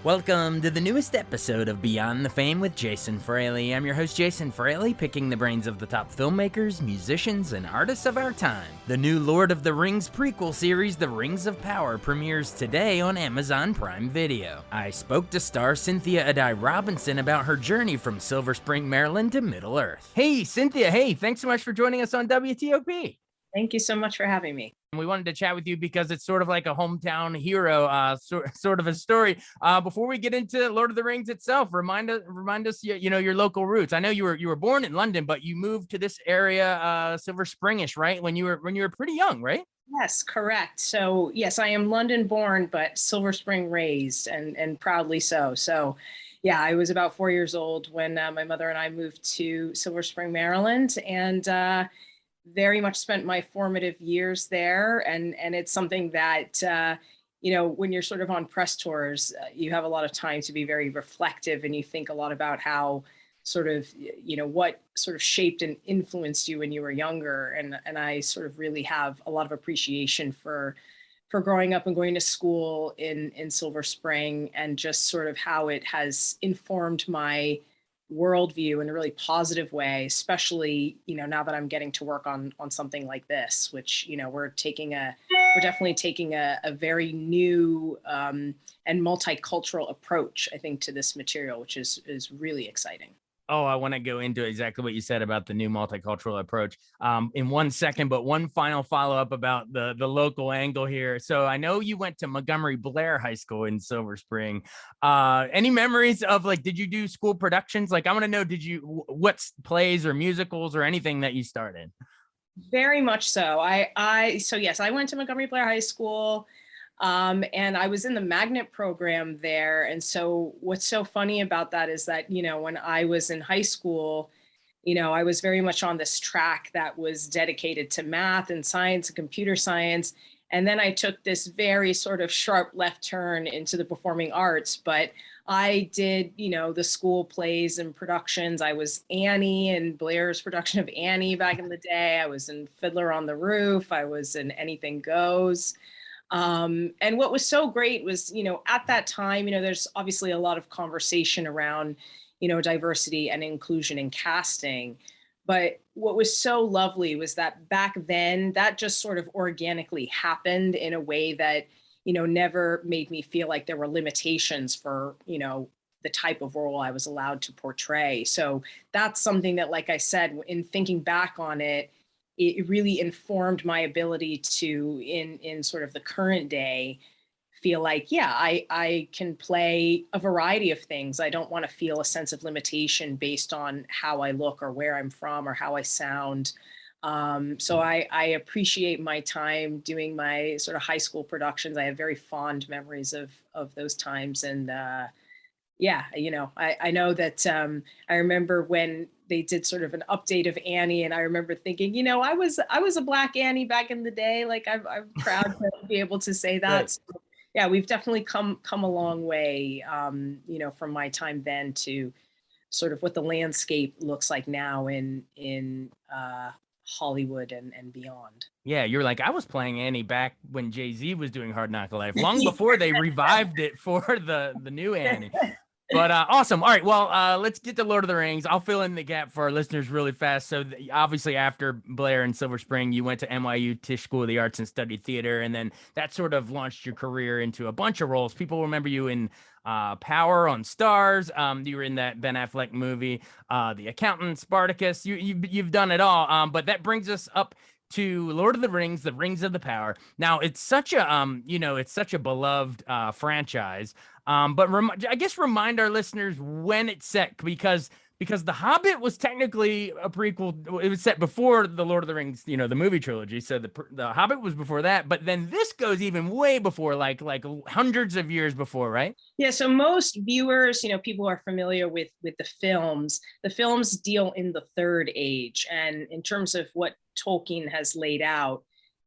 Welcome to the newest episode of Beyond the Fame with Jason Fraley. I'm your host, Jason Fraley, picking the brains of the top filmmakers, musicians, and artists of our time. The new Lord of the Rings prequel series, The Rings of Power, premieres today on Amazon Prime Video. I spoke to star Cynthia Addai-Robinson about her journey from Silver Spring, Maryland to Middle-earth. Hey, Cynthia, thanks so much for joining us on WTOP. Thank you so much for having me. We wanted to chat with you because it's sort of like a hometown hero, sort of a story. Before we get into Lord of the Rings itself, remind us, your local roots. I know you were born in London, but you moved to this area, Silver Springish, right? When you were pretty young, right? Yes, correct. So yes, I am London born, but Silver Spring raised, and proudly so. So yeah, I was about 4 years old when my mother and I moved to Silver Spring, Maryland, and very much spent my formative years there. And it's something that, when you're sort of on press tours, you have a lot of time to be very reflective, and you think a lot about how sort of, what sort of shaped and influenced you when you were younger. And I sort of really have a lot of appreciation for growing up and going to school in Silver Spring, and just sort of how it has informed my worldview in a really positive way, especially, now that I'm getting to work on something like this, which, we're definitely taking a very new and multicultural approach, I think, to this material, which is really exciting. Oh, I want to go into exactly what you said about the new multicultural approach in 1 second, but one final follow-up about the local angle here. So I know you went to Montgomery Blair High School in Silver Spring. Any memories of, did you do school productions? I want to know, what plays or musicals or anything that you started? Very much so. So yes, I went to Montgomery Blair High School. And I was in the magnet program there. And so what's so funny about that is that, when I was in high school, I was very much on this track that was dedicated to math and science and computer science. And then I took this very sort of sharp left turn into the performing arts. But I did, the school plays and productions. I was Annie in Blair's production of Annie back in the day. I was in Fiddler on the Roof. I was in Anything Goes. And what was so great was, at that time, there's obviously a lot of conversation around, diversity and inclusion in casting. But what was so lovely was that back then that just sort of organically happened in a way that, never made me feel like there were limitations for, the type of role I was allowed to portray. So that's something that, like I said, in thinking back on it, it really informed my ability to, in sort of the current day, feel like, yeah, I can play a variety of things. I don't want to feel a sense of limitation based on how I look or where I'm from or how I sound. So I appreciate my time doing my sort of high school productions. I have very fond memories of those times. And yeah, I know that I remember when they did sort of an update of Annie, and I remember thinking, I was a Black Annie back in the day. I'm proud to be able to say that. Right. So, yeah, we've definitely come a long way, from my time then to sort of what the landscape looks like now in Hollywood and beyond. Yeah, you're like, I was playing Annie back when Jay-Z was doing Hard Knock Life, long before they revived it for the new Annie. But awesome. All right, well, let's get to Lord of the Rings. I'll fill in the gap for our listeners really fast. So obviously after Blair and Silver Spring, you went to NYU Tisch School of the Arts and studied theater, and then that sort of launched your career into a bunch of roles. People remember you in Power on Stars. You were in that Ben Affleck movie, The Accountant, Spartacus. You've done it all. But that brings us up to Lord of the Rings, The Rings of the Power. Now it's such a beloved franchise. But I guess remind our listeners when it's set, because The Hobbit was technically a prequel. It was set before the Lord of the Rings, the movie trilogy. So the Hobbit was before that, but then this goes even way before, like hundreds of years before, right? Yeah. So most viewers, people are familiar with the films. The films deal in the Third Age, and in terms of what Tolkien has laid out,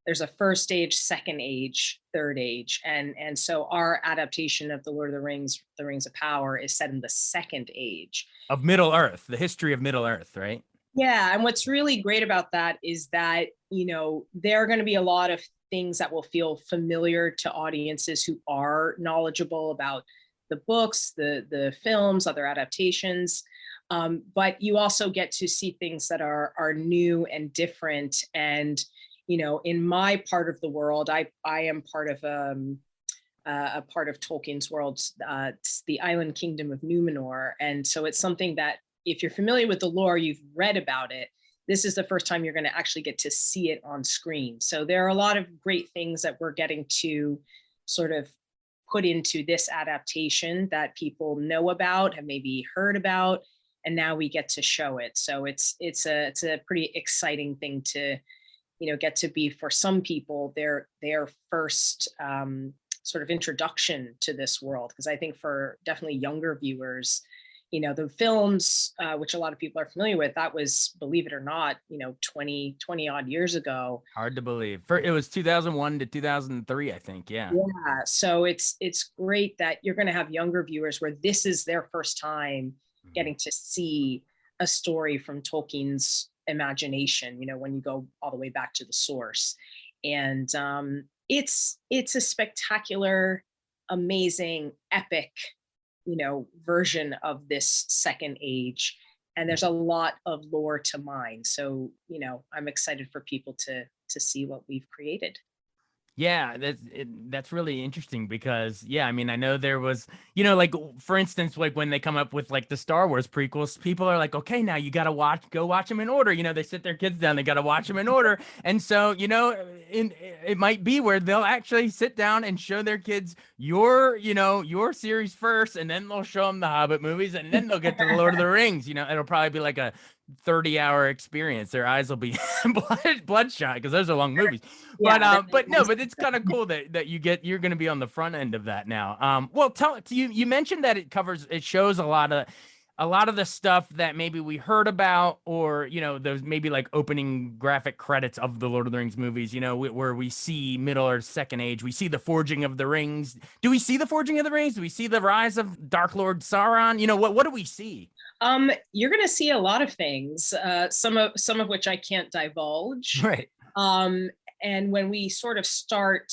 there's a first age, second age, third age. And so our adaptation of the Lord of the Rings, The Rings of Power, is set in the second age. Of Middle Earth, the history of Middle Earth, right? Yeah. And what's really great about that is that, there are going to be a lot of things that will feel familiar to audiences who are knowledgeable about the books, the films, other adaptations. But you also get to see things that are new and different. And, in my part of the world, I am part of a part of Tolkien's world, it's the Island Kingdom of Numenor. And so it's something that if you're familiar with the lore, you've read about it, this is the first time you're going to actually get to see it on screen. So there are a lot of great things that we're getting to sort of put into this adaptation that people know about, have maybe heard about, and now we get to show it. So it's a pretty exciting thing to, get to be, for some people, their first sort of introduction to this world. Because I think for definitely younger viewers, the films, which a lot of people are familiar with, that was, believe it or not, 20 odd years ago. Hard to believe. It was 2001 to 2003, I think. Yeah. Yeah. So it's great that you're going to have younger viewers where this is their first time getting to see a story from Tolkien's imagination, when you go all the way back to the source. And it's a spectacular, amazing, epic, version of this second age. And there's a lot of lore to mine. So, I'm excited for people to see what we've created. Yeah, that's really interesting because, yeah, I mean, I know there was, like, for instance, like when they come up with like the Star Wars prequels, people are like, okay, now you got to go watch them in order. They sit their kids down, they got to watch them in order. And so, it might be where they'll actually sit down and show their kids your series first, and then they'll show them the Hobbit movies, and then they'll get to the Lord of the Rings. It'll probably be like a 30-hour experience. Their eyes will be bloodshot because those are long movies. Yeah, But no, but it's kind of cool that you're going to be on the front end of that now. Well, you mentioned that it shows a lot of the stuff that maybe we heard about, or those maybe like opening graphic credits of the Lord of the Rings movies, where we see Middle or Second Age, we see the forging of the rings. Do we see the forging of the rings? Do we see the rise of Dark Lord Sauron? What do we see? You're going to see a lot of things, some of which I can't divulge. Right. And when we sort of start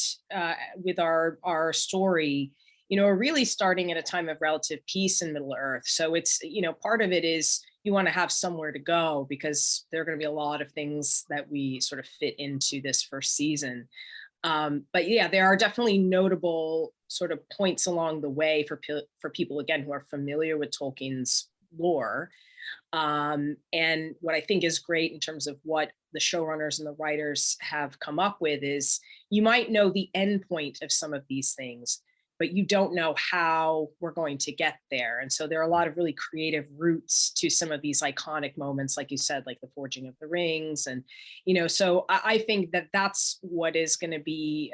with our story, we're really starting at a time of relative peace in Middle Earth. So it's, part of it is you want to have somewhere to go, because there are going to be a lot of things that we sort of fit into this first season. But yeah, there are definitely notable sort of points along the way for people, again, who are familiar with Tolkien's lore. And what I think is great in terms of what the showrunners and the writers have come up with is, you might know the end point of some of these things, but you don't know how we're going to get there. And so there are a lot of really creative routes to some of these iconic moments, like you said, like the forging of the rings. And, so I think that that's what is going to be,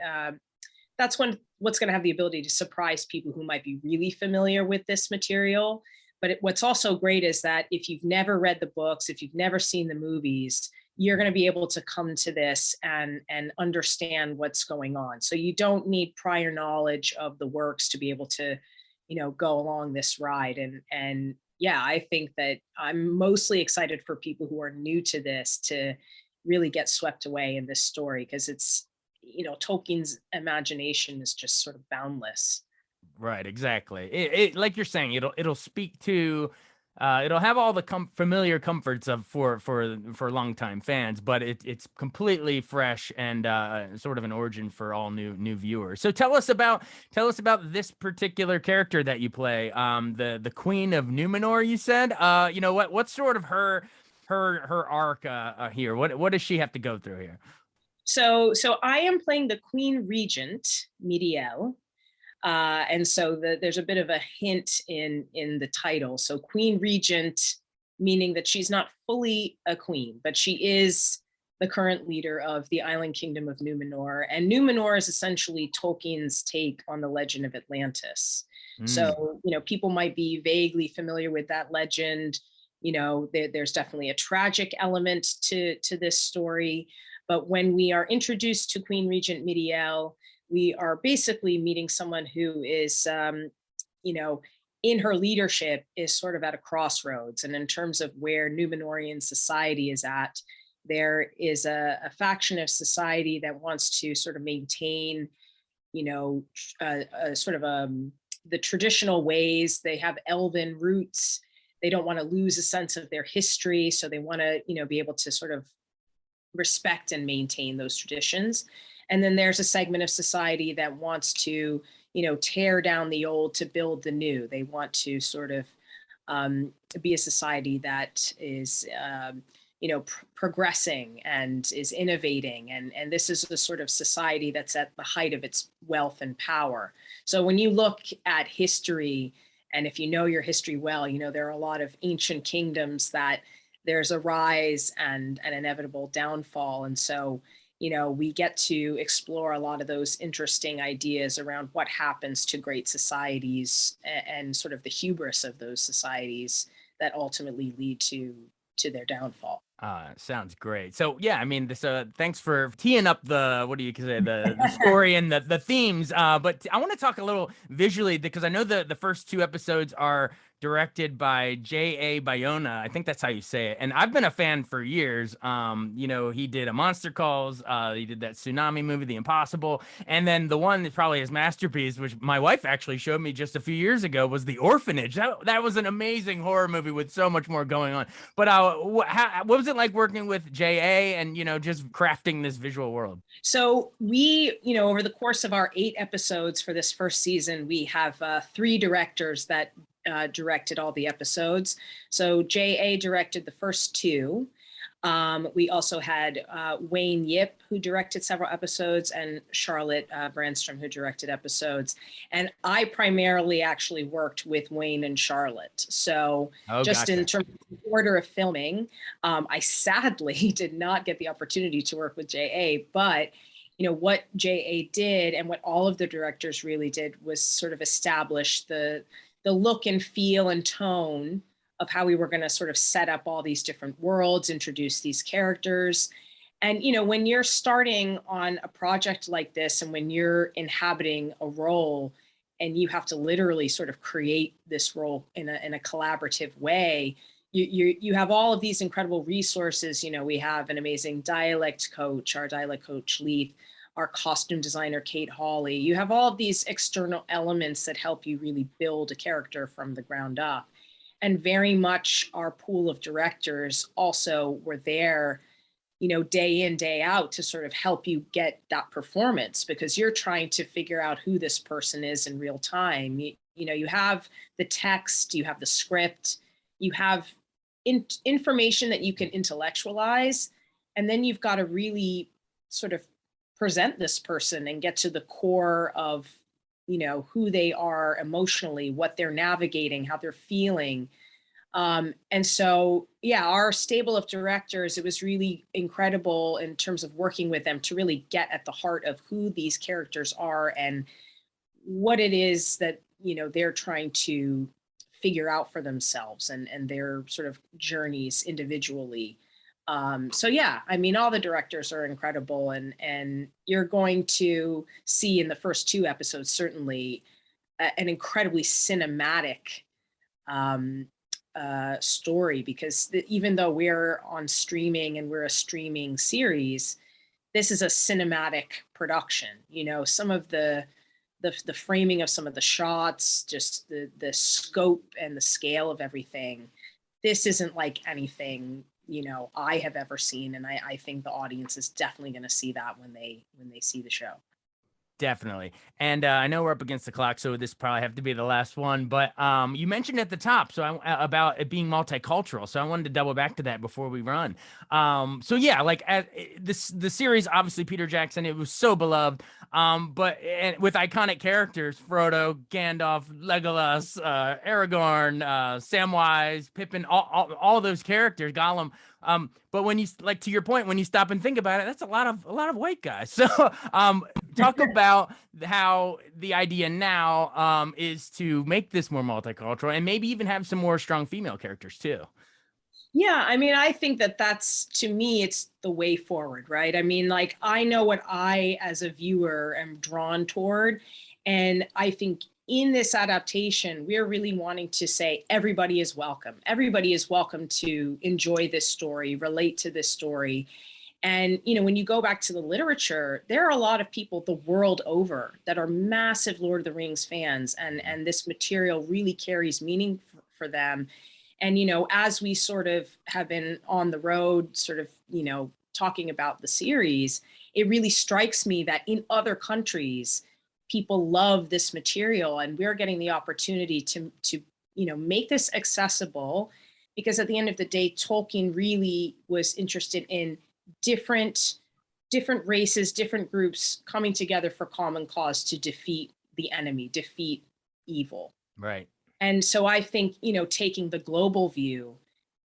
what's going to have the ability to surprise people who might be really familiar with this material. But what's also great is that if you've never read the books, if you've never seen the movies, you're going to be able to come to this and understand what's going on. So you don't need prior knowledge of the works to be able to, go along this ride. And yeah, I think that I'm mostly excited for people who are new to this to really get swept away in this story, because it's, Tolkien's imagination is just sort of boundless. Right, exactly. It like you're saying, it'll speak to, it'll have all the familiar comforts of for longtime fans, but it's completely fresh and sort of an origin for all new viewers. So tell us about this particular character that you play, the Queen of Numenor. You said, what's sort of her arc here? What does she have to go through here? So I am playing the Queen Regent, Miriel. And so there's a bit of a hint in the title. So Queen Regent, meaning that she's not fully a queen, but she is the current leader of the Island Kingdom of Numenor. And Numenor is essentially Tolkien's take on the legend of Atlantis. So, people might be vaguely familiar with that legend. There's definitely a tragic element to this story. But when we are introduced to Queen Regent Miriel, we are basically meeting someone who is, in her leadership is sort of at a crossroads. And in terms of where Numenorian society is at, there is a faction of society that wants to sort of maintain, a sort of the traditional ways. They have elven roots. They don't want to lose a sense of their history, so they want to, be able to sort of respect and maintain those traditions. And then there's a segment of society that wants to, tear down the old to build the new. They want to sort of be a society that is, progressing and is innovating. And this is the sort of society that's at the height of its wealth and power. So when you look at history, and if you know your history well, there are a lot of ancient kingdoms that there's a rise and an inevitable downfall. And so, we get to explore a lot of those interesting ideas around what happens to great societies and sort of the hubris of those societies that ultimately lead to their downfall. Sounds great. So yeah, I mean, this, thanks for teeing up the, what do you say, the story and the themes. But I want to talk a little visually, because I know the first two episodes are directed by J.A. Bayona. I think that's how you say it. And I've been a fan for years. He did A Monster Calls. He did that tsunami movie, The Impossible. And then the one that's probably his masterpiece, which my wife actually showed me just a few years ago, was The Orphanage. That was an amazing horror movie with so much more going on. But what was it like working with J.A. and, just crafting this visual world? So we, over the course of our 8 episodes for this first season, we have 3 directors that directed all the episodes. So J.A. directed the first 2. We also had Wayne Yip, who directed several episodes, and Charlotte Brandstrom, who directed episodes. And I primarily actually worked with Wayne and Charlotte. So Gotcha. In terms of order of filming, I sadly did not get the opportunity to work with J.A., but what J.A. did, and what all of the directors really did, was sort of establish the look and feel and tone of how we were going to sort of set up all these different worlds, introduce these characters. And, when you're starting on a project like this, and when you're inhabiting a role and you have to literally sort of create this role in a collaborative way, you have all of these incredible resources. We have an amazing dialect coach, our dialect coach, Leith, our costume designer, Kate Hawley. You have all of these external elements that help you really build a character from the ground up. And very much our pool of directors also were there, day in, day out, to sort of help you get that performance, because you're trying to figure out who this person is in real time. You have the text, you have the script, you have information that you can intellectualize, and then you've got to really sort of present this person and get to the core of who they are emotionally, what they're navigating, how they're feeling. And so, yeah, our stable of directors, it was really incredible in terms of working with them to really get at the heart of who these characters are and what it is that, they're trying to figure out for themselves and their sort of journeys individually. So yeah, I mean, all the directors are incredible, and you're going to see in the first 2 episodes, certainly an incredibly cinematic story, because even though we're on streaming and we're a streaming series, this is a cinematic production. Some of the framing of some of the shots, just the scope and the scale of everything. This isn't like anything I have ever seen, and I think the audience is definitely going to see that when they see the show. Definitely. And I know we're up against the clock, so this probably have to be the last one. But you mentioned at the top about it being multicultural, so I wanted to double back to that before we run. So yeah, like the series, obviously Peter Jackson, it was so beloved. But with iconic characters, Frodo, Gandalf, Legolas, Aragorn, Samwise, Pippin, all those characters, Gollum. But when you, like, to your point, when you stop and think about it, that's a lot of white guys. So talk about how the idea now is to make this more multicultural and maybe even have some more strong female characters too. Yeah, I mean, I think that's, to me, it's the way forward, right? I mean, like, I know what I, as a viewer, am drawn toward. And I think in this adaptation, we're really wanting to say everybody is welcome. Everybody is welcome to enjoy this story, relate to this story. And, when you go back to the literature, there are a lot of people the world over that are massive Lord of the Rings fans, and this material really carries meaning for them. And, as we sort of have been on the road, sort of, talking about the series, it really strikes me that in other countries, people love this material, and we're getting the opportunity to make this accessible, because at the end of the day, Tolkien really was interested in different races, different groups coming together for common cause to defeat the enemy, defeat evil. Right. And so I think, taking the global view,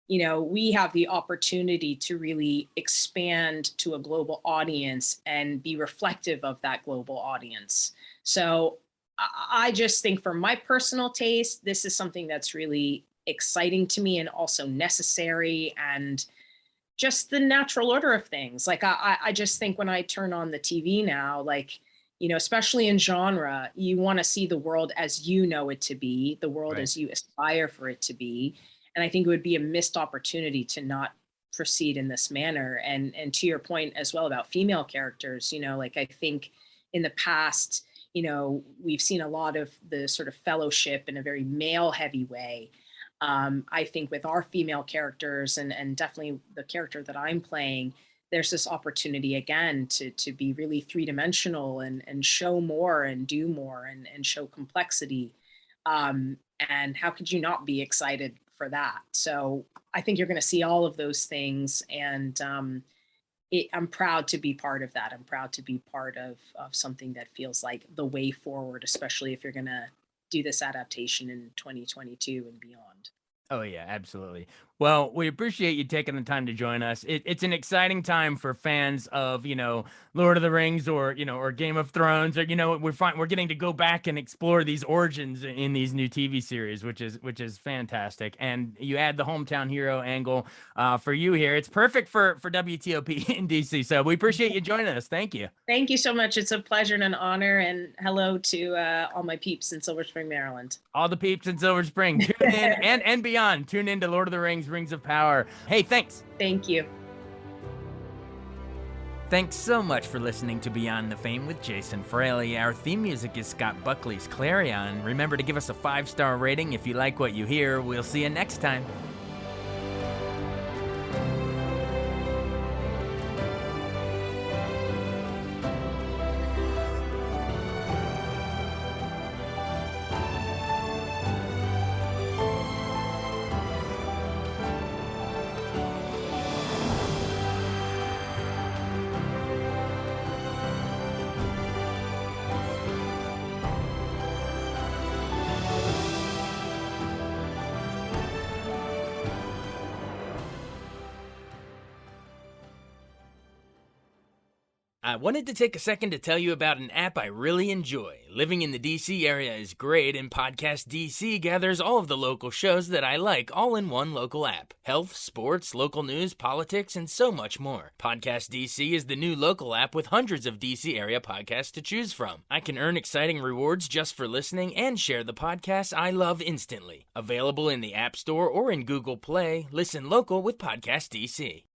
we have the opportunity to really expand to a global audience and be reflective of that global audience. So I just think, for my personal taste, this is something that's really exciting to me and also necessary, and just the natural order of things. Like, I just think when I turn on the TV now, like, especially in genre, you want to see the world as you know it to be, the world Right. as you aspire for it to be. And I think it would be a missed opportunity to not proceed in this manner. And to your point as well about female characters, like, I think in the past, we've seen a lot of the sort of fellowship in a very male heavy way. I think with our female characters, and definitely the character that I'm playing, there's this opportunity again to be really three-dimensional and show more and do more and show complexity. And how could you not be excited for that? So I think you're going to see all of those things, and I'm proud to be part of that. I'm proud to be part of something that feels like the way forward, especially if you're going to do this adaptation in 2022 and beyond. Oh, yeah, absolutely. Well, we appreciate you taking the time to join us. It's an exciting time for fans of, Lord of the Rings, or, or Game of Thrones, or, we're getting to go back and explore these origins in these new TV series, which is fantastic. And you add the hometown hero angle for you here. It's perfect for WTOP in DC. So we appreciate you joining us. Thank you. Thank you so much. It's a pleasure and an honor. And hello to all my peeps in Silver Spring, Maryland. All the peeps in Silver Spring, tune in and beyond. Tune in to Lord of the Rings, Rings of Power. Hey, thanks. Thank you. Thanks so much for listening to Beyond the Fame with Jason Fraley. Our theme music is Scott Buckley's Clarion. Remember to give us a 5-star rating if you like what you hear. We'll see you next time. I wanted to take a second to tell you about an app I really enjoy. Living in the DC area is great, and Podcast DC gathers all of the local shows that I like all in one local app. Health, sports, local news, politics, and so much more. Podcast DC is the new local app with hundreds of DC area podcasts to choose from. I can earn exciting rewards just for listening and share the podcasts I love instantly. Available in the App Store or in Google Play, listen local with Podcast DC.